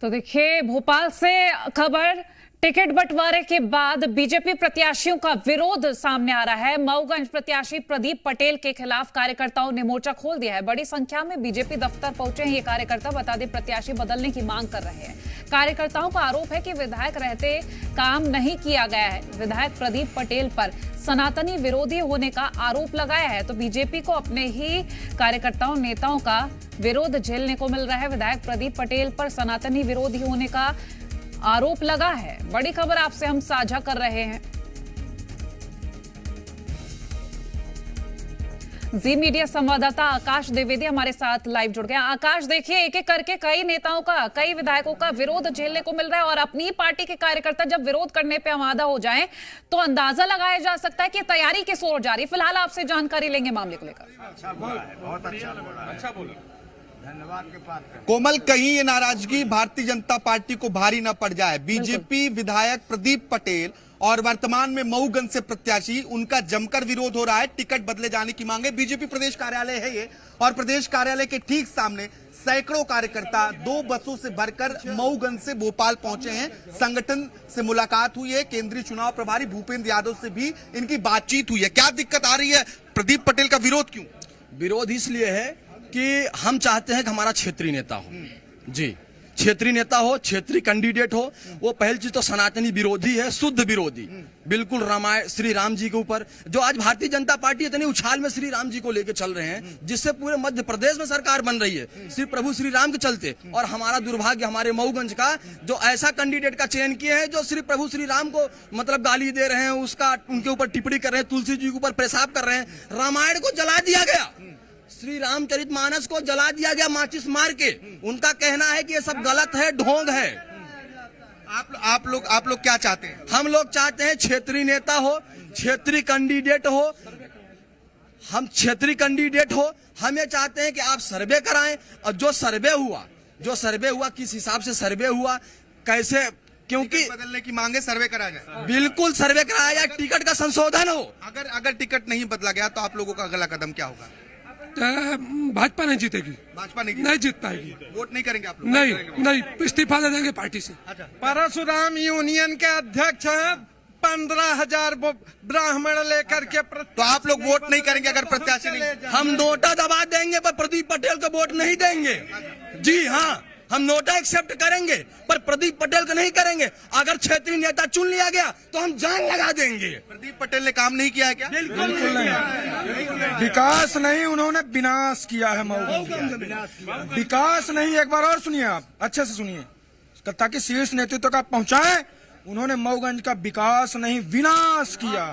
तो देखिए, भोपाल से खबर। टिकट बंटवारे के बाद बीजेपी प्रत्याशियों का विरोध सामने आ रहा है। मऊगंज प्रत्याशी प्रदीप पटेल के खिलाफ कार्यकर्ताओं ने मोर्चा खोल दिया है। बड़ी संख्या में बीजेपी दफ्तर पहुंचे हैं ये कार्यकर्ता। बता दें, प्रत्याशी बदलने की मांग कर रहे हैं। कार्यकर्ताओं का आरोप है कि विधायक रहते काम नहीं किया गया है। विधायक प्रदीप पटेल पर सनातनी विरोधी होने का आरोप लगाया है। तो बीजेपी को अपने ही कार्यकर्ताओं नेताओं का विरोध झेलने को मिल रहा है। विधायक प्रदीप पटेल पर सनातनी विरोधी होने का आरोप लगा है। बड़ी खबर आपसे हम साझा कर रहे हैं। जी मीडिया संवाददाता आकाश द्विवेदी हमारे साथ लाइव जुड़ गया। आकाश, देखिए, एक एक करके कई नेताओं का, कई विधायकों का विरोध झेलने को मिल रहा है और अपनी पार्टी के कार्यकर्ता जब विरोध करने पे आमादा हो जाएं तो अंदाजा लगाया जा सकता है कि तैयारी किस ओर जा रही है। फिलहाल आपसे जानकारी लेंगे मामले को लेकर। अच्छा बोला है, बहुत अच्छा बोला। धन्यवाद के पात्र कोमल, कहीं ये नाराजगी भारतीय जनता पार्टी को भारी न पड़ जाए। बीजेपी विधायक प्रदीप पटेल और वर्तमान में मऊगंज से प्रत्याशी, उनका जमकर विरोध हो रहा है। टिकट बदले जाने की मांग है। बीजेपी प्रदेश कार्यालय है ये, और प्रदेश कार्यालय के ठीक सामने सैकड़ों कार्यकर्ता 2 बसों से भरकर मऊगंज से भोपाल पहुंचे हैं। संगठन से मुलाकात हुई है। केंद्रीय चुनाव प्रभारी भूपेंद्र यादव से भी इनकी बातचीत हुई है। क्या दिक्कत आ रही है? प्रदीप पटेल का विरोध क्यों? विरोध इसलिए है कि हम चाहते हैं कि हमारा क्षेत्रीय नेता हो। जी, क्षेत्रीय नेता हो, क्षेत्रीय कैंडिडेट हो। वो पहली चीज तो सनातनी विरोधी है, शुद्ध विरोधी, बिल्कुल रामायण श्री राम जी के ऊपर। जो आज भारतीय जनता पार्टी इतनी उछाल में श्री राम जी को लेकर चल रहे हैं, जिससे पूरे मध्य प्रदेश में सरकार बन रही है श्री प्रभु श्री राम के चलते। और हमारा दुर्भाग्य हमारे मऊगंज का जो ऐसा कैंडिडेट का चयन किए हैं जो श्री प्रभु श्री राम को मतलब गाली दे रहे हैं, उसका उनके ऊपर टिप्पणी कर रहे हैं, तुलसी जी के ऊपर पेशाब कर रहे हैं। रामायण को जला दिया गया, श्री रामचरितमानस को जला दिया गया माचिस मार के। उनका कहना है कि ये सब गलत है, ढोंग है। आप लोग क्या चाहते हैं? हम लोग चाहते हैं क्षेत्रीय नेता हो, क्षेत्रीय कैंडिडेट हो। हम क्षेत्रीय कैंडिडेट हो। हम ये चाहते हैं कि आप सर्वे कराएं, और जो सर्वे हुआ किस हिसाब से सर्वे हुआ, कैसे, क्योंकि बदलने की मांगे, सर्वे करा जाए। बिल्कुल सर्वे कराया जाए, टिकट का संशोधन हो। अगर टिकट नहीं बदला गया तो आप लोगों का अगला कदम क्या होगा? भाजपा नहीं जीतेगी। भाजपा नहीं जीत पाएगी। वोट नहीं करेंगे आप लोग? नहीं, इस्तीफा दे देंगे पार्टी से। परशुराम यूनियन के अध्यक्ष हैं। 15,000 ब्राह्मण लेकर के तो आप लोग वोट नहीं करेंगे अगर प्रत्याशी नहीं? हम नोटा दबा देंगे पर प्रदीप पटेल को वोट नहीं देंगे। जी हाँ, हम नोटा एक्सेप्ट करेंगे पर प्रदीप पटेल को नहीं करेंगे। अगर क्षेत्रीय नेता चुन लिया गया तो हम जान लगा देंगे। प्रदीप पटेल ने काम नहीं किया है क्या? बिल्कुल नहीं। विकास नहीं, उन्होंने विनाश किया है मऊगंज। विकास नहीं, एक बार और सुनिए, आप अच्छे से सुनिए ताकि शीर्ष नेतृत्व का पहुंचाएं। उन्होंने मऊगंज का विकास नहीं विनाश किया।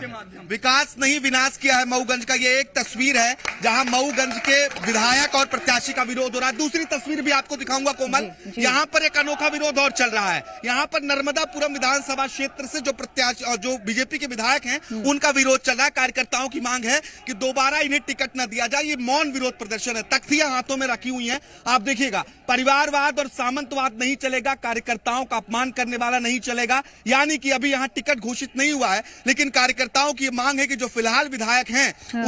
विकास नहीं विनाश किया है मऊगंज का। ये एक तस्वीर है जहां मऊगंज के विधायक और प्रत्याशी का विरोध हो रहा है। दूसरी तस्वीर भी आपको दिखाऊंगा कोमल। यहाँ पर एक अनोखा विरोध और चल रहा है। यहाँ पर नर्मदापुरम विधानसभा क्षेत्र से जो प्रत्याशी और जो बीजेपी के विधायक हैं उनका विरोध चल रहा है। कार्यकर्ताओं की मांग है कि दोबारा इन्हें टिकट न दिया जाए। ये मौन विरोध प्रदर्शन है। तख्तियां हाथों में रखी हुई है, आप देखिएगा। परिवारवाद और सामंतवाद नहीं चलेगा, कार्यकर्ताओं का अपमान करने वाला नहीं चलेगा। यानी कि अभी यहां टिकट घोषित नहीं हुआ है, लेकिन कार्यकर्ताओं की मांग है कि जो फिलहाल विधायक हैं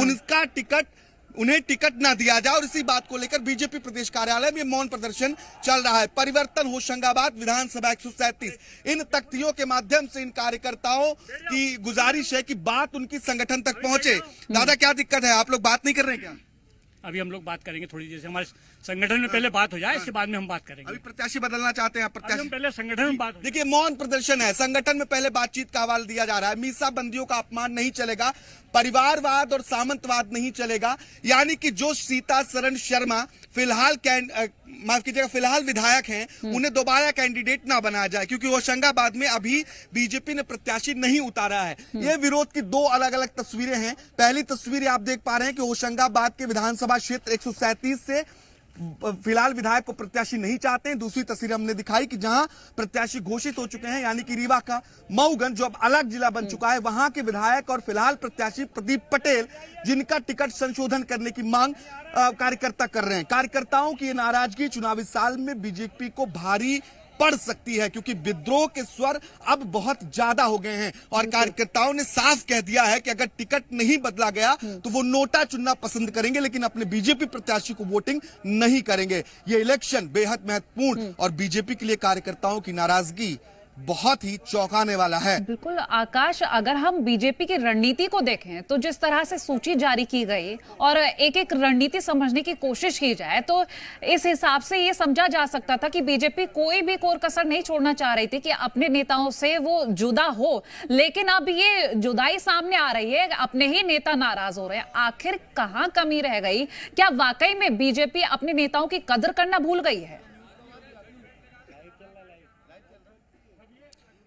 उन्हें टिकट ना दिया जाए। और इसी बात को लेकर बीजेपी प्रदेश कार्यालय में मौन प्रदर्शन चल रहा है। परिवर्तन होशंगाबाद विधानसभा 137, इन तख्तियों के माध्यम से इन कार्यकर्ताओं की गुजारिश है कि बात उनकी संगठन तक पहुंचे। दादा, क्या दिक्कत है? आप लोग बात नहीं कर रहे हैं क्या? अभी हम लोग बात करेंगे थोड़ी देर से। हमारे संगठन में पहले बात हो जाए, इसके बाद में हम बात करेंगे। अभी प्रत्याशी बदलना चाहते हैं प्रत्याशी? हम पहले संगठन में बात। देखिए, मौन प्रदर्शन है। संगठन में पहले बातचीत का हवाला दिया जा रहा है। मीसा बंदियों का अपमान नहीं चलेगा, परिवारवाद और सामंतवाद नहीं चलेगा। यानी कि जो सीता शरण शर्मा फिलहाल फिलहाल विधायक हैं, उन्हें दोबारा कैंडिडेट ना बनाया जाए, क्योंकि होशंगाबाद में अभी बीजेपी ने प्रत्याशी नहीं उतारा है। ये विरोध की 2 अलग अलग तस्वीरें हैं। पहली तस्वीर आप देख पा रहे हैं कि होशंगाबाद के विधानसभा क्षेत्र 137 से फिलहाल विधायक को प्रत्याशी नहीं चाहते हैं। दूसरी तस्वीर हमने दिखाई कि जहां प्रत्याशी घोषित हो चुके हैं, यानी कि रीवा का मऊगंज जो अब अलग जिला बन चुका है, वहां के विधायक और फिलहाल प्रत्याशी प्रदीप पटेल, जिनका टिकट संशोधन करने की मांग कार्यकर्ता कर रहे हैं। कार्यकर्ताओं की नाराजगी चुनावी साल में बीजेपी को भारी पड़ सकती है, क्योंकि विद्रोह के स्वर अब बहुत ज्यादा हो गए हैं और कार्यकर्ताओं ने साफ कह दिया है कि अगर टिकट नहीं बदला गया तो वो नोटा चुनना पसंद करेंगे, लेकिन अपने बीजेपी प्रत्याशी को वोटिंग नहीं करेंगे। ये इलेक्शन बेहद महत्वपूर्ण और बीजेपी के लिए कार्यकर्ताओं की नाराजगी बहुत ही चौंकाने वाला है। बिल्कुल आकाश, अगर हम बीजेपी की रणनीति को देखें तो जिस तरह से सूची जारी की गई और एक एक रणनीति समझने की कोशिश की जाए तो इस हिसाब से ये समझा जा सकता था कि बीजेपी कोई भी कोर कसर नहीं छोड़ना चाह रही थी कि अपने नेताओं से वो जुदा हो, लेकिन अब ये जुदाई सामने आ रही है, अपने ही नेता नाराज हो रहे हैं। आखिर कहां कमी रह गई? क्या वाकई में बीजेपी अपने नेताओं की कदर करना भूल गई है?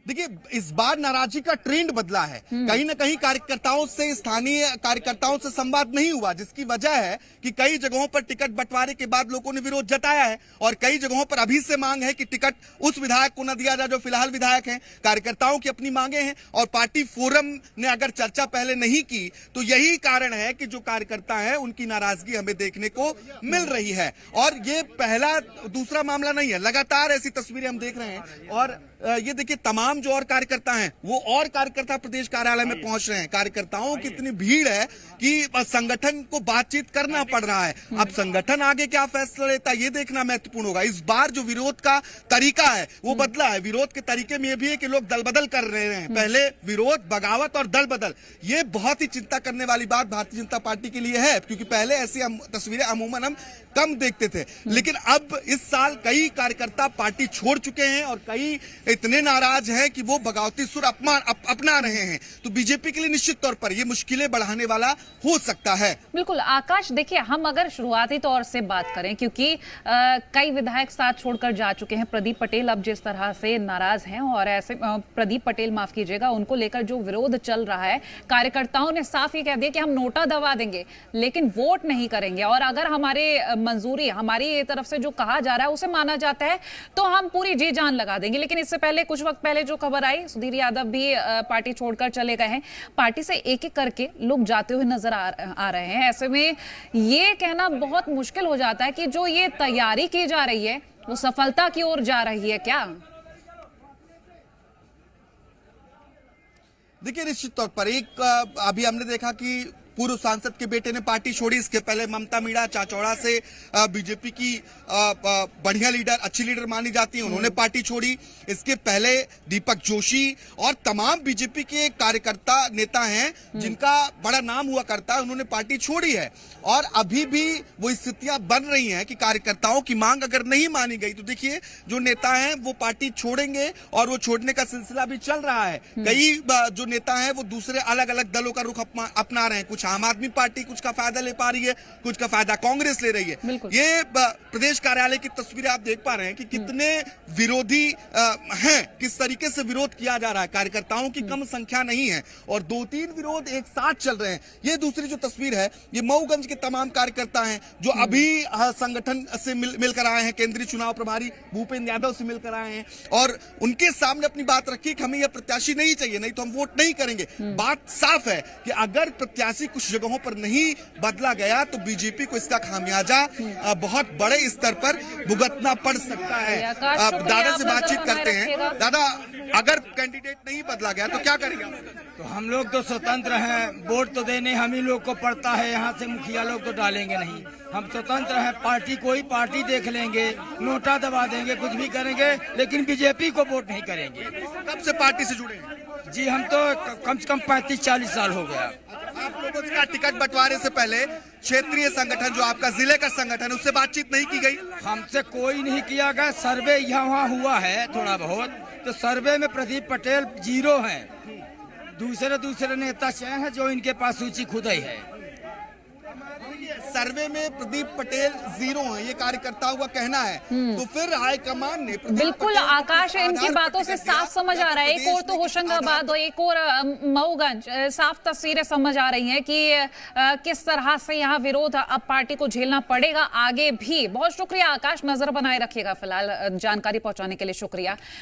देखिए, इस बार नाराजगी का ट्रेंड बदला है। कहीं ना कहीं कार्यकर्ताओं से, स्थानीय कार्यकर्ताओं से संवाद नहीं हुआ, जिसकी वजह है कि कई जगहों पर टिकट बंटवारे के बाद लोगों ने विरोध जताया है और कई जगहों पर अभी से मांग है कि टिकट उस विधायक को न दिया जाए जो फिलहाल विधायक हैं। कार्यकर्ताओं की अपनी मांगे हैं और पार्टी फोरम ने अगर चर्चा पहले नहीं की तो यही कारण है कि जो कार्यकर्ता हैं उनकी नाराजगी हमें देखने को मिल रही है। और ये पहला दूसरा मामला नहीं है, लगातार ऐसी तस्वीरें हम देख रहे हैं। और ये देखिए, तमाम जो और कार्यकर्ता हैं वो और कार्यकर्ता प्रदेश कार्यालय में पहुंच रहे हैं। कार्यकर्ताओं की इतनी भीड़ है कि संगठन को बातचीत करना पड़ रहा है। अब संगठन आगे क्या फैसला लेता है ये देखना महत्वपूर्ण होगा। इस बार जो विरोध का तरीका है वो बदला है। विरोध के तरीके में ये भी है कि लोग दल बदल कर रहे हैं। पहले विरोध, बगावत और दल बदल, ये बहुत ही चिंता करने वाली बात भारतीय जनता पार्टी के लिए है, क्योंकि पहले ऐसी तस्वीरें अमूमन हम कम देखते थे। लेकिन अब इस साल कई कार्यकर्ता पार्टी छोड़ चुके हैं और कई इतने नाराज हैं कि वो बगावती सुर अपना रहे हैं। तो बीजेपी के लिए निश्चित तौर पर ये मुश्किलें बढ़ाने वाला हो सकता है। बिल्कुल आकाश, देखिए हम अगर शुरुआती तौर से बात करें, क्योंकि कई विधायक साथ छोड़कर जा चुके हैं। प्रदीप पटेल अब जिस तरह से नाराज हैं और ऐसे प्रदीप पटेल, माफ कीजिएगा, उनको लेकर जो विरोध चल रहा है, कार्यकर्ताओं ने साफ ये कह दिया कि हम नोटा दबा देंगे लेकिन वोट नहीं करेंगे, और अगर हमारे मंजूरी, हमारी तरफ से जो कहा जा रहा है उसे माना जाता है तो हम पूरी जी जान लगा देंगे। लेकिन इससे पहले, कुछ वक्त पहले जो खबर आई, सुधीर यादव भी पार्टी छोड़कर चले गए हैं। पार्टी से एक एक करके लोग जाते हुए नजर आ रहे हैं। ऐसे में ये कहना बहुत मुश्किल हो जाता है कि जो ये तैयारी की जा रही है वो सफलता की ओर जा रही है क्या? देखिए, निश्चित तौर पर एक अभी हमने देखा कि पूर्व सांसद के बेटे ने पार्टी छोड़ी। इसके पहले ममता मीणा चाचौड़ा से बीजेपी की बढ़िया लीडर, अच्छी लीडर मानी जाती है, उन्होंने पार्टी छोड़ी। इसके पहले दीपक जोशी और तमाम बीजेपी के कार्यकर्ता, नेता हैं जिनका बड़ा नाम हुआ करता है, उन्होंने पार्टी छोड़ी है। और अभी भी वो स्थितियां बन रही हैं कि कार्यकर्ताओं की मांग अगर नहीं मानी गई तो देखिए जो नेता हैं वो पार्टी छोड़ेंगे और वो छोड़ने का सिलसिला भी चल रहा है। कई जो नेता हैं वो दूसरे अलग अलग दलों का रुख अपना रहे हैं। कुछ आम आदमी पार्टी कुछ का फायदा ले पा रही है, कुछ का फायदा कांग्रेस ले रही है। ये प्रदेश कार्यालय की तस्वीरें आप देख पा रहे हैं कि कितने विरोधी हैं, किस तरीके से विरोध किया जा रहा है। कार्यकर्ताओं की कम संख्या नहीं है और 2-3 विरोध एक साथ चल रहे हैं। ये दूसरी जो तस्वीर है, ये मऊगंज के तमाम कार्यकर्ता हैं जो अभी संगठन से मिलकर आए हैं। केंद्रीय चुनाव प्रभारी भूपेंद्र यादव से मिलकर आए हैं और उनके सामने अपनी बात रखी कि हमें यह प्रत्याशी नहीं चाहिए, नहीं तो हम वोट नहीं करेंगे। बात साफ है कि अगर प्रत्याशी कुछ जगहों पर नहीं बदला गया तो बीजेपी को इसका खामियाजा बहुत बड़े स्तर पर भुगतना पड़ सकता है। दादा से बातचीत करते हैं। दादा, अगर कैंडिडेट नहीं बदला गया तो क्या करेंगे? तो हम लोग तो स्वतंत्र हैं, वोट तो देने हम ही लोग को पड़ता है। यहाँ से मुखिया लोग तो डालेंगे नहीं, हम स्वतंत्र हैं। पार्टी कोई पार्टी देख लेंगे, नोटा दबा देंगे, कुछ भी करेंगे, लेकिन बीजेपी को वोट नहीं करेंगे। कब से पार्टी से जुड़े हैं? जी, हम तो कम से कम 35-40 साल हो गया। आप लोगों का टिकट बंटवारे से पहले क्षेत्रीय संगठन, जो आपका जिले का संगठन, उससे बातचीत नहीं की गई? हमसे कोई नहीं किया गया। सर्वे यहाँ हुआ है थोड़ा बहुत, तो सर्वे में प्रदीप पटेल 0 हैं। दूसरे नेता चयन है जो इनके पास सूची खुद ही है। सर्वे में प्रदीप पटेल 0 है, ये कार्यकर्ताओं का कहना है। तो फिर हाईकमान ने बिल्कुल आकाश, इनकी बातों से साफ समझ आ रहा है। एक और तो होशंगाबाद और एक और मऊगंज, साफ तस्वीरें समझ आ रही हैं कि किस तरह से यहाँ विरोध अब पार्टी को झेलना पड़ेगा आगे भी। बहुत शुक्रिया आकाश, नजर बनाए रखिएगा। फिलहाल जानकारी पहुंचाने के लिए शुक्रिया।